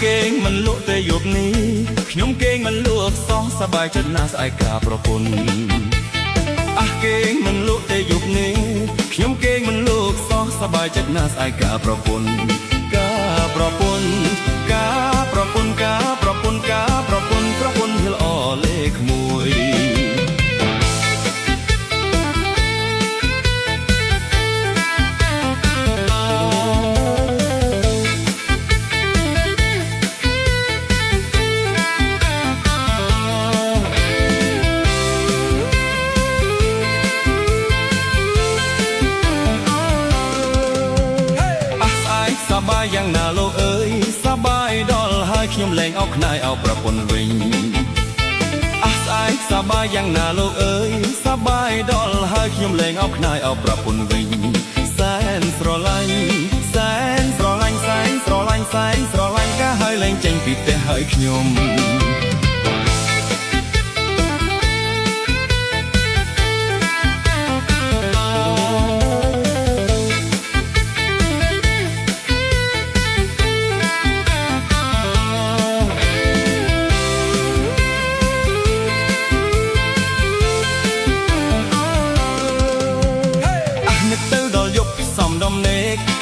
គេងមិនលក់តែយប់នេះខ្ញុំគេងមិនលក់សោះសប្បាយចិត្តណាស់ស្អែកការប្រពន្ធអះគេងមិនលក់តែយប់នេះខ្ញុំគេងមិនលក់សោះសប្បាយចិត្តណាស់ស្អែកការប្រពន្ធការប្រពន្ធការប្រពន្ធការប្រពន្ធការប្រពន្ធប្រពន្ធហិលអលេខមួយសប្បាយយ៉ាងណាលោកអើយសប្បាយដល់ហើយខ្ញុំលែងអោបខ្នាយអោបប្រពន្ធវិញអះស្អែកសប្បាយយ៉ាងណាលោកអើយសប្បាយដល់ហើយខ្ញុំលែងអោបខ្នាយអោបប្រពន្ធវិញសែនស្រឡាញ់សែនស្រឡាញ់សែនស្រឡាញ់សែនស្រឡាញ់កាហើយលែងចេញពីផ្ទះហើយខ្ញុំ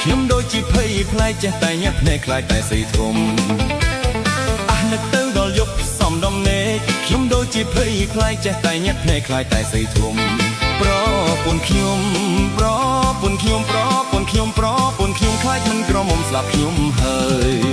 ខ្ញុំដូចជាភ័យខ្លាចចេះតែញាក់ភ្នែកខ្លាចតែសីធំអះនឹកទៅដល់យប់សំដំណេកខ្ញុំដូចជាភ័យខ្លាចចេះតែញាក់ភ្នែកខ្លាចតែសីធំប្រពន្ធខ្ញុំប្រពន្ធខ្ញុំប្រពន្ធខ្ញុំប្រពន្ធខ្ញុំខ្លាចមិនក្រមុំស្លាប់ខ្ញុំហើយ